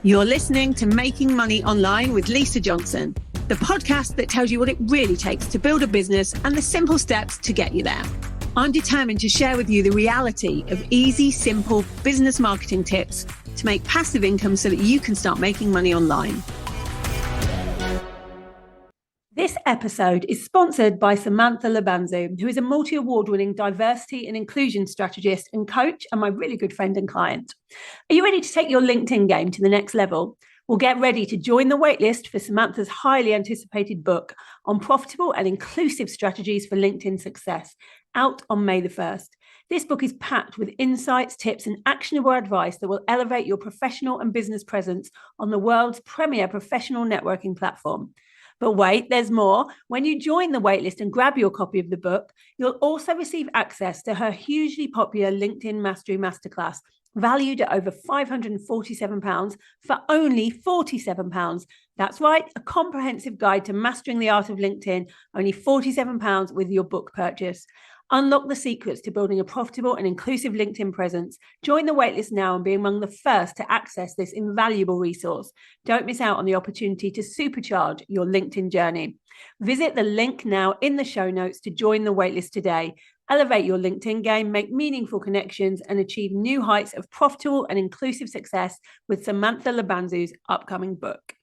You're listening to Making Money Online with Lisa Johnson, the podcast that tells you what it really takes to build a business and the simple steps to get you there. I'm determined to share with you the reality of easy, simple business marketing tips to make passive income so that you can start making money online. This episode is sponsored by Samantha Labanzu, who is a multi-award-winning diversity and inclusion strategist and coach, and my really good friend and client. Are you ready to take your LinkedIn game to the next level? Well, get ready to join the waitlist for Samantha's highly anticipated book on profitable and inclusive strategies for LinkedIn success, out on May the 1st. This book is packed with insights, tips, and actionable advice that will elevate your professional and business presence on the world's premier professional networking platform. But wait, there's more. When you join the waitlist and grab your copy of the book, you'll also receive access to her hugely popular LinkedIn Mastery Masterclass, valued at over £547 for only £47. That's right, a comprehensive guide to mastering the art of LinkedIn, only £47 with your book purchase. Unlock the secrets to building a profitable and inclusive LinkedIn presence. Join the waitlist now and be among the first to access this invaluable resource. Don't miss out on the opportunity to supercharge your LinkedIn journey. Visit the link now in the show notes to join the waitlist today. Elevate your LinkedIn game, make meaningful connections, and achieve new heights of profitable and inclusive success with Samantha Labanzu's upcoming book.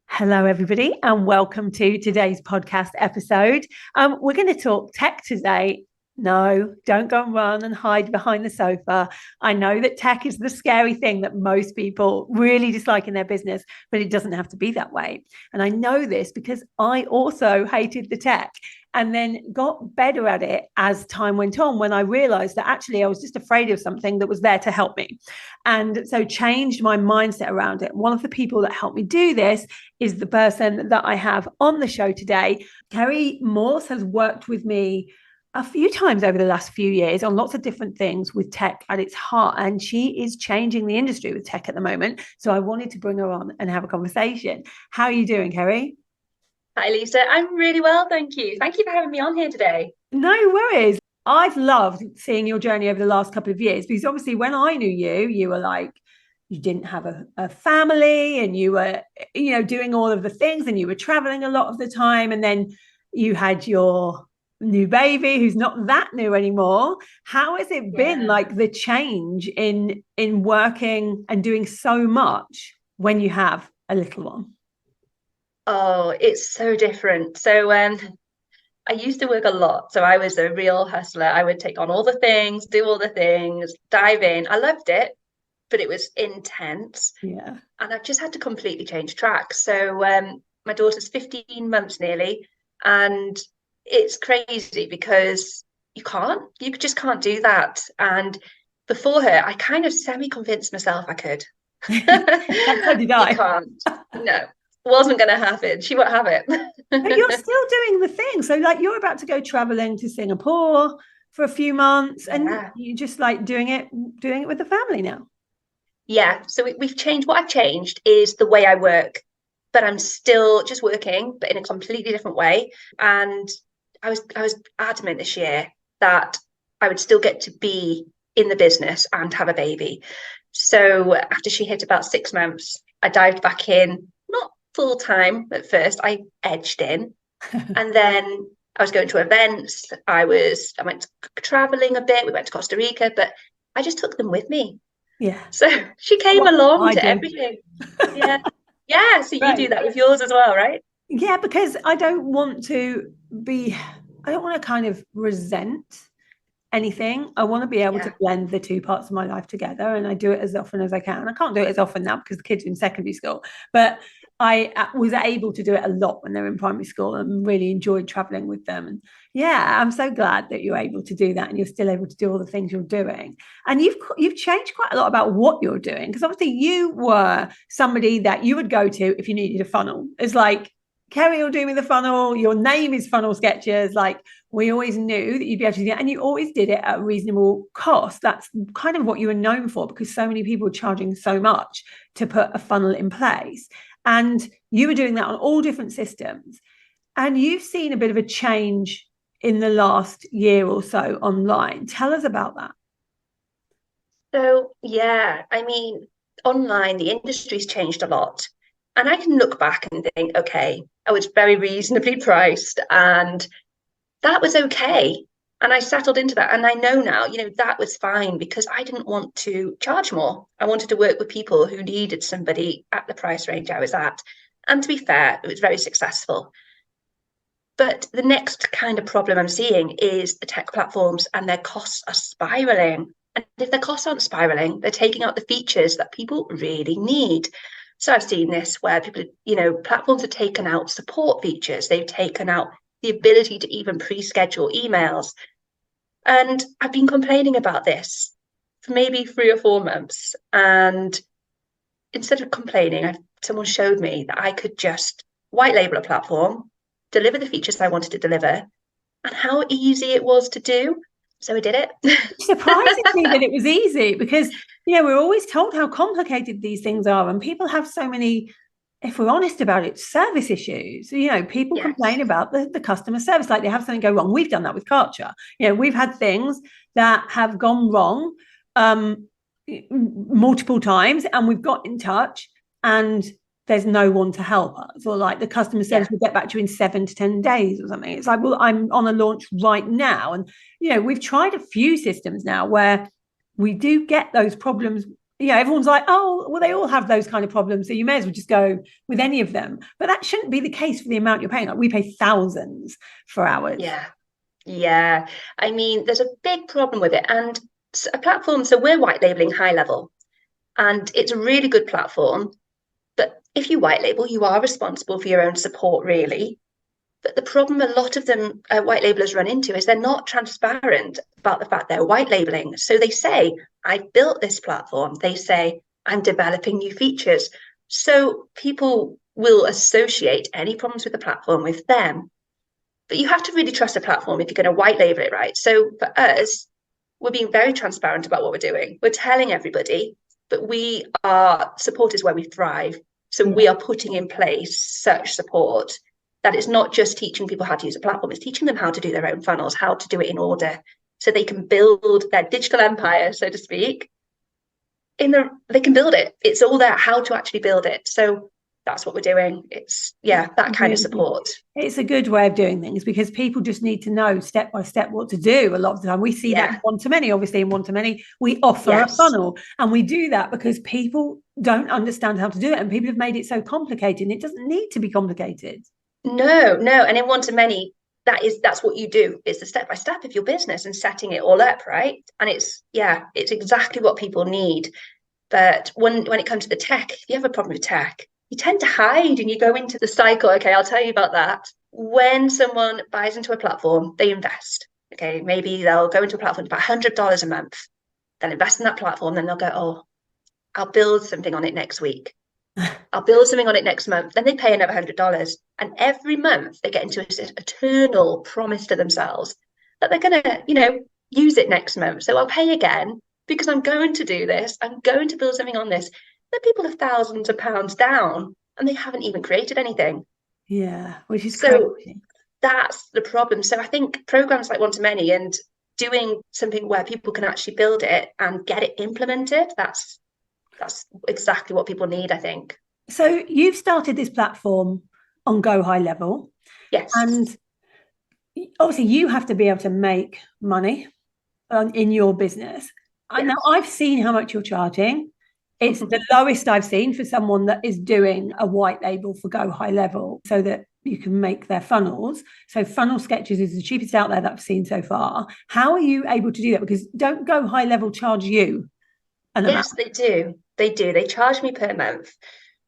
Hello, everybody, and welcome to today's podcast episode. We're going to talk tech today. No, don't go and run and hide behind the sofa. I know that tech is the scary thing that most people really dislike in their business, but it doesn't have to be that way. And I know this because I also hated the tech and then got better at it as time went on, when I realized that actually I was just afraid of something that was there to help me. And so changed my mindset around it. One of the people that helped me do this is the person that I have on the show today. Kerry Moorse has worked with me a few times over the last few years on lots of different things with tech at its heart. And she is changing the industry with tech at the moment. So I wanted to bring her on and have a conversation. How are you doing, Kerry? Hi, Lisa. I'm really well, thank you. Thank you for having me on here today. No worries. I've loved seeing your journey over the last couple of years, because obviously when I knew you, you were like, you didn't have a family and you were, doing all of the things and you were traveling a lot of the time. And then you had your new baby who's not that new anymore. How has it been, like the change in working and doing so much when you have a little one? Oh, it's so different. So I used to work a lot. So I was a real hustler. I would take on all the things, do all the things, dive in. I loved it, but it was intense. Yeah. And I've just had to completely change track. So my daughter's 15 months nearly, and it's crazy because you just can't do that. And before her, I kind of semi-convinced myself I could. How did I? You can't. No. Wasn't going to happen. She won't have it. But you're still doing the thing. So like you're about to go traveling to Singapore for a few months, and you're just like doing it with the family now. Yeah. So we've changed. What I've changed is the way I work, but I'm still just working, but in a completely different way. And I was adamant this year that I would still get to be in the business and have a baby. So after she hit about 6 months, I dived back in, not full time at first. I edged in, and then I was going to events. I went traveling a bit. We went to Costa Rica, but I just took them with me. Yeah. So she came along to everything. Yeah. Yeah. So you do that with yours as well, right? Yeah, because I don't want to kind of resent anything. I want to be able to blend the two parts of my life together, and I do it as often as I can. I can't do it as often now because the kids are in secondary school, but I was able to do it a lot when they were in primary school and really enjoyed traveling with them. And yeah, I'm so glad that you're able to do that and you're still able to do all the things you're doing. And you've changed quite a lot about what you're doing, because obviously you were somebody that you would go to if you needed a funnel. It's like, Kerry will do me the funnel. Your name is Funnel Sketchers. Like, we always knew that you'd be able to do that, and you always did it at a reasonable cost. That's kind of what you were known for, because so many people were charging so much to put a funnel in place. And you were doing that on all different systems. And you've seen a bit of a change in the last year or so online. Tell us about that. So, yeah, I mean, online, the industry's changed a lot. And I can look back and think, okay, I was very reasonably priced and that was okay. And I settled into that. And I know now, that was fine because I didn't want to charge more. I wanted to work with people who needed somebody at the price range I was at. And to be fair, it was very successful. But the next kind of problem I'm seeing is the tech platforms and their costs are spiraling. And if their costs aren't spiraling, they're taking out the features that people really need. So I've seen this where people, platforms have taken out support features. They've taken out the ability to even pre-schedule emails. And I've been complaining about this for maybe 3 or 4 months. And instead of complaining, someone showed me that I could just white label a platform, deliver the features I wanted to deliver, and how easy it was to do. So I did it. Surprising me that it was easy because, we're always told how complicated these things are, and people have so many, if we're honest about it, service issues. People complain about the customer service, like they have something go wrong. We've done that with Karcher. We've had things that have gone wrong multiple times, and we've got in touch and there's no one to help us, or like the customer service will get back to you in 7 to 10 days or something. It's like, well, I'm on a launch right now. And, we've tried a few systems now where we do get those problems. Everyone's like, oh, well, they all have those kind of problems. So you may as well just go with any of them. But that shouldn't be the case for the amount you're paying. Like, we pay thousands for ours. Yeah. I mean, there's a big problem with it. And a platform, so we're white labeling high level. And it's a really good platform. But if you white label, you are responsible for your own support, really. But the problem a lot of them white labelers run into is they're not transparent about the fact they're white labeling. So they say, I built this platform. They say, I'm developing new features. So people will associate any problems with the platform with them. But you have to really trust a platform if you're going to white label it, right? So for us, we're being very transparent about what we're doing. We're telling everybody, but support is where we thrive. So we are putting in place such support that it's not just teaching people how to use a platform, it's teaching them how to do their own funnels, how to do it in order, so they can build their digital empire, so to speak. They can build it. It's all there, how to actually build it. So that's what we're doing. It's that kind of support. It's a good way of doing things because people just need to know step by step what to do. A lot of the time we see that in one-to-many. Obviously in one-to-many we offer a funnel, and we do that because people don't understand how to do it, and people have made it so complicated, and it doesn't need to be complicated. No. And in one-to-many, that's what you do. It's the step-by-step of your business and setting it all up, right? And it's exactly what people need. But when it comes to the tech, if you have a problem with tech, you tend to hide and you go into the cycle. Okay, I'll tell you about that. When someone buys into a platform, they invest. Okay, maybe they'll go into a platform for $100 a month. They'll invest in that platform, then they'll go, oh, I'll build something on it next week. I'll build something on it next month. Then they pay another $100. And every month they get into an eternal promise to themselves that they're going to, use it next month. So I'll pay again because I'm going to do this. I'm going to build something on this. Then people are thousands of pounds down and they haven't even created anything. Yeah, which is so crazy. That's the problem. So I think programs like One-to-Many and doing something where people can actually build it and get it implemented, that's exactly what people need, I think. So you've started this platform on Go High Level. Yes. And obviously you have to be able to make money in your business. Yes. Now I've seen how much you're charging. It's the lowest I've seen for someone that is doing a white label for Go High Level so that you can make their funnels. So Funnel Sketches is the cheapest out there that I've seen so far. How are you able to do that? Because don't Go High Level charge you an amount? Yes, they do. They charge me per month.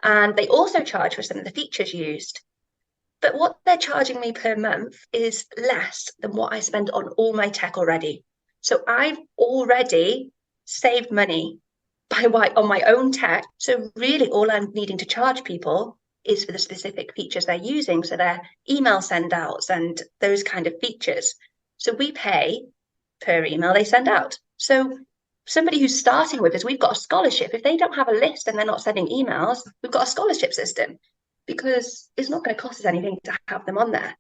And they also charge for some of the features used. But what they're charging me per month is less than what I spend on all my tech already. So I've already saved money on my own tech. So really all I'm needing to charge people is for the specific features they're using. So their email send outs and those kind of features. So we pay per email they send out. So somebody who's starting with us, we've got a scholarship. If they don't have a list and they're not sending emails, we've got a scholarship system because it's not going to cost us anything to have them on there.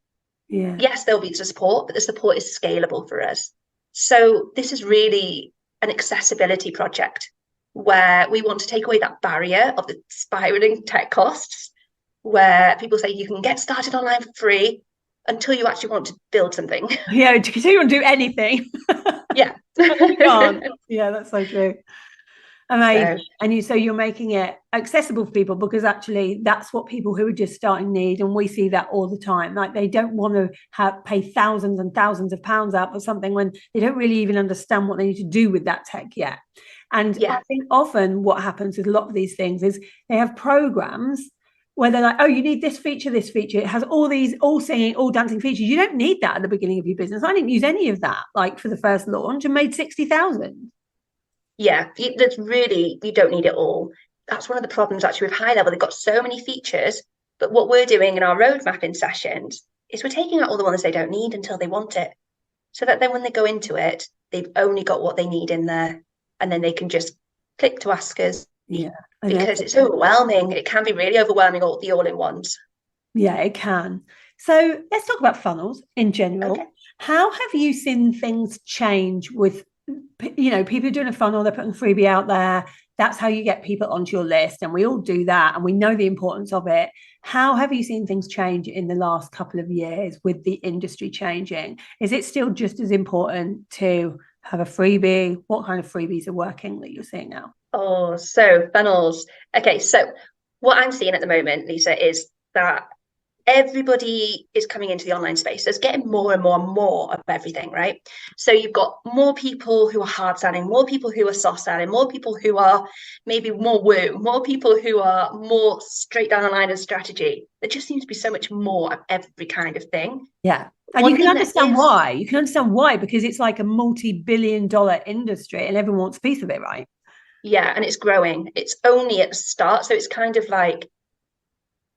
Yeah. Yes, there'll be support, but the support is scalable for us. So this is really an accessibility project. where we want to take away that barrier of the spiraling tech costs, where people say you can get started online for free until you actually want to build something. Yeah, because you want to do anything. Yeah. You can't. Yeah, that's so true. Amazing. So, So you're making it accessible for people, because actually that's what people who are just starting need, and we see that all the time. Like, they don't want to pay thousands and thousands of pounds out for something when they don't really even understand what they need to do with that tech yet. And yeah. I think often what happens with a lot of these things is they have programs where they're like, oh, you need this feature, this feature. It has all these all singing, all dancing features. You don't need that at the beginning of your business. I didn't use any of that, like, for the first launch, and made 60,000. Yeah, there's really, you don't need it all. That's one of the problems actually with high level. They've got so many features, but what we're doing in our road mapping sessions is we're taking out all the ones they don't need until they want it. So that then when they go into it, they've only got what they need in there, and then they can just click to ask us. Yeah. Because it's overwhelming. It can be really overwhelming, all the all-in-ones. Yeah, it can. So let's talk about funnels in general. Okay. How have you seen things change with, people are doing a funnel, they're putting a freebie out there. That's how you get people onto your list. And we all do that, and we know the importance of it. How have you seen things change in the last couple of years with the industry changing? Is it still just as important to have a freebie? What kind of freebies are working that you're seeing now? Oh, so funnels. Okay, so what I'm seeing at the moment, Lisa, is that everybody is coming into the online space. There's getting more and more and more of everything, right? So you've got more people who are hard selling, more people who are soft selling, more people who are maybe more woo, more people who are more straight down the line of strategy. There just seems to be so much more of every kind of thing. Yeah. And you can understand why. You can understand why, because it's like a multi-billion-dollar industry and everyone wants a piece of it, right? Yeah, and it's growing. It's only at the start. So it's kind of like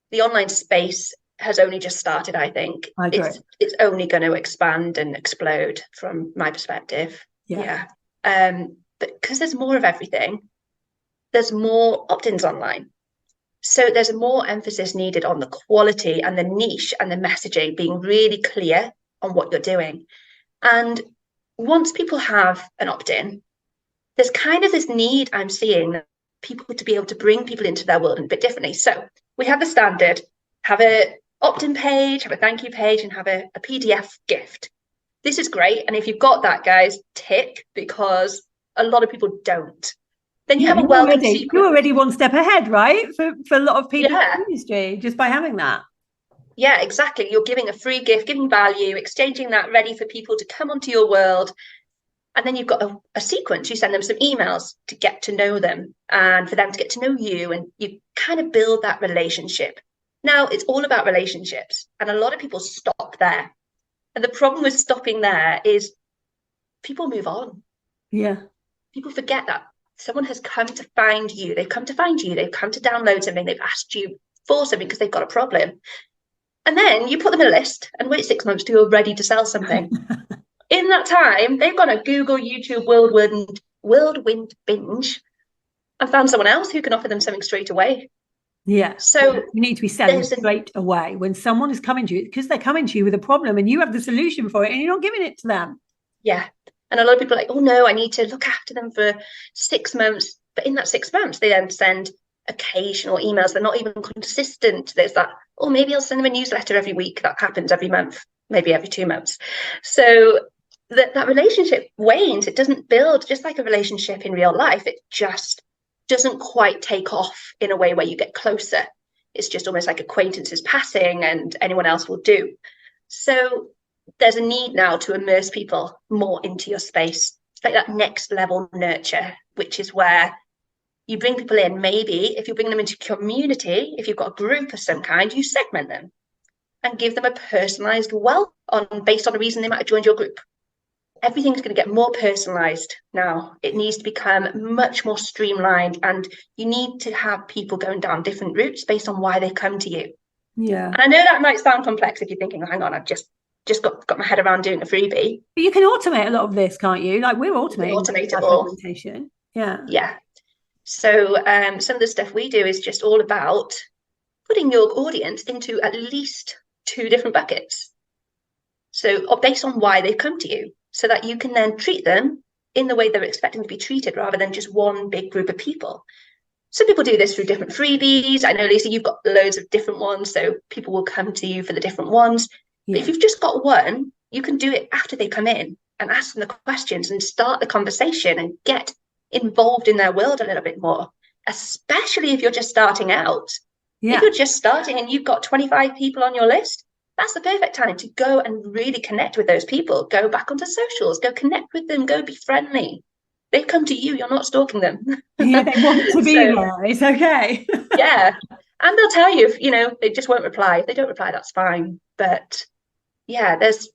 the online space has only just started, I think. I agree. It's only going to expand and explode from my perspective. Yeah. But because there's more of everything, there's more opt-ins online. So there's more emphasis needed on the quality and the niche and the messaging being really clear on what you're doing. And once people have an opt-in, there's kind of this need I'm seeing people to be able to bring people into their world a bit differently. So we have the standard, have a opt-in page, have a thank you page, and have a PDF gift. This is great. And if you've got that, guys, tick, because a lot of people don't. Then you have a welcome sequence. You're already one step ahead, right? For a lot of people in the industry, just by having that. Yeah, exactly. You're giving a free gift, giving value, exchanging that, ready for people to come onto your world. And then you've got a sequence. You send them some emails to get to know them and for them to get to know you. And you kind of build that relationship. Now, it's all about relationships. And a lot of people stop there. And the problem with stopping there is people move on. Yeah. People forget that someone has come to find you. They've come to find you. They've come to download something. They've asked you for something because they've got a problem. And then you put them in a list and wait 6 months till you're ready to sell something. In that time, they've gone to Google, YouTube, Whirlwind Binge and found someone else who can offer them something straight away. Yeah. So you need to be selling straight away when someone is coming to you, because they're coming to you with a problem and you have the solution for it and you're not giving it to them. Yeah. And a lot of people are like, oh no, I need to look after them for 6 months. But in that 6 months, they then send occasional emails. They're not even consistent. There's that, oh, maybe I'll send them a newsletter every week. That happens every month, maybe every 2 months. So that relationship wanes. It doesn't build, just like a relationship in real life. It just doesn't quite take off in a way where you get closer. It's just almost like acquaintances passing and anyone else will do. So there's a need now to immerse people more into your space. It's like that next level nurture, which is where you bring people in. Maybe if you bring them into community, if you've got a group of some kind, you segment them and give them a personalized based on the reason they might have joined your group. Everything's going to get more personalized now. It needs to become much more streamlined, and you need to have people going down different routes based on why they come to you. Yeah. And I know that might sound complex if you're thinking, oh, hang on, I've just got my head around doing a freebie. But you can automate a lot of this, can't you? Like, we're automating segmentation. Yeah. Yeah. So some of the stuff we do is just all about putting your audience into at least 2 different buckets. So based on why they've come to you, so that you can then treat them in the way they're expecting to be treated rather than just one big group of people. Some people do this through different freebies. I know, Lisa, you've got loads of different ones, so people will come to you for the different ones. Yeah. But if you've just got one, you can do it after they come in and ask them the questions and start the conversation and get involved in their world a little bit more, especially if you're just starting out. Yeah. If you're just starting and you've got 25 people on your list, that's the perfect time to go and really connect with those people. Go back onto socials, go connect with them, go be friendly. They've come to you, you're not stalking them. Yeah, they want to be there. It's okay. Yeah. And they'll tell you, if, they just won't reply. If they don't reply, that's fine. But yeah, there's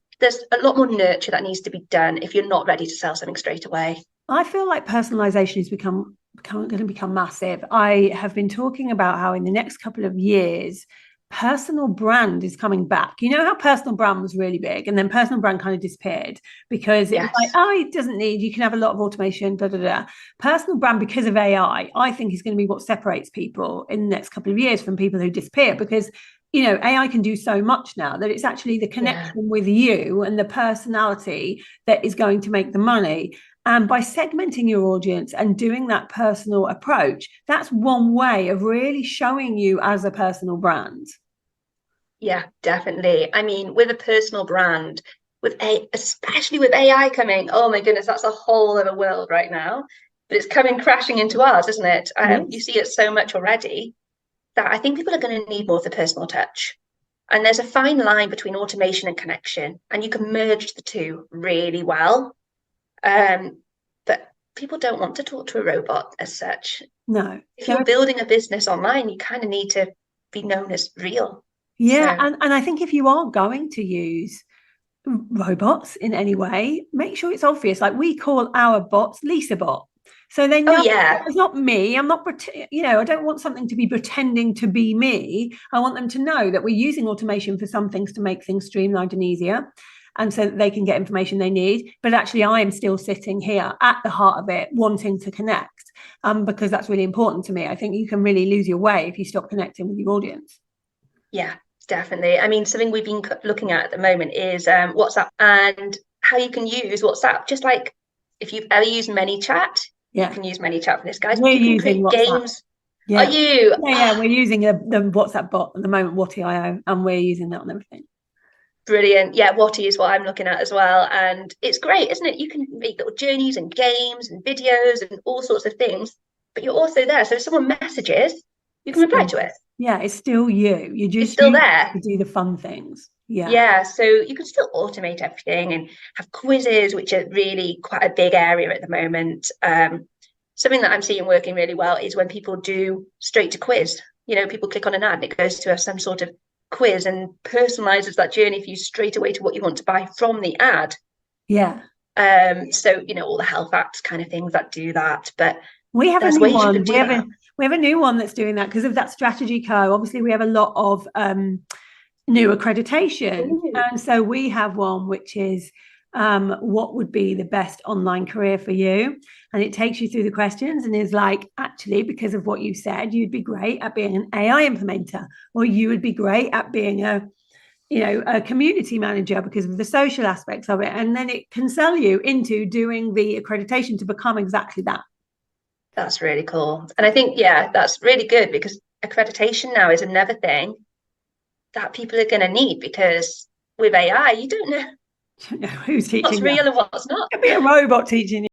a lot more nurture that needs to be done if you're not ready to sell something straight away. I feel like personalization is going to become massive. I have been talking about how in the next couple of years, personal brand is coming back. You know how personal brand was really big, and then personal brand kind of disappeared because it was like, it doesn't need, you can have a lot of automation, Personal brand, because of AI, I think is going to be what separates people in the next couple of years from people who disappear, because AI can do so much now that it's actually the connection with you and the personality that is going to make the money. And by segmenting your audience and doing that personal approach, that's one way of really showing you as a personal brand. Yeah, definitely. I mean, with a personal brand, especially with AI coming, oh my goodness, that's a whole other world right now. But it's coming crashing into ours, isn't it? Yes. You see it so much already that I think people are going to need more of the personal touch. And there's a fine line between automation and connection, and you can merge the two really well. But people don't want to talk to a robot as such. No. If you're building a business online, you kind of need to be known as real. Yeah. So. And I think if you are going to use robots in any way, make sure it's obvious. Like, we call our bots Lisa bot. So they know it's not me. I'm not, I don't want something to be pretending to be me. I want them to know that we're using automation for some things to make things streamlined and easier, and so that they can get information they need. But actually, I am still sitting here at the heart of it, wanting to connect, because that's really important to me. I think you can really lose your way if you stop connecting with your audience. Yeah, definitely. I mean, something we've been looking at the moment is WhatsApp, and how you can use WhatsApp. Just like if you've ever used ManyChat, you can use ManyChat for this, guys. We're you using can create WhatsApp. Games. Yeah. Are you? Yeah, we're using the WhatsApp bot at the moment, Watty.io, and we're using that on everything. Brilliant. Yeah, Watty is what I'm looking at as well. And it's great, isn't it? You can make little journeys and games and videos and all sorts of things, but you're also there. So if someone messages, you can reply to it. Yeah, it's still you. It's still there to do the fun things. Yeah, so you can still automate everything and have quizzes, which are really quite a big area at the moment. Something that I'm seeing working really well is when people do straight to quiz. People click on an ad and it goes to some sort of quiz and personalizes that journey for you straight away to what you want to buy from the ad. Yeah. So all the health apps kind of things that do that, but we have a new one. We have a new one that's doing that because of that Strategy Co. Obviously, we have a lot of new accreditation, and so we have one which is what would be the best online career for you, and it takes you through the questions and is like, actually, because of what you said, you'd be great at being an AI implementer, or you would be great at being a community manager because of the social aspects of it, and then it can sell you into doing the accreditation to become exactly that. That's really cool. And I think, that's really good, because accreditation now is another thing that people are going to need, because with AI, you don't know who's teaching what's real and what's not. It could be a robot teaching you.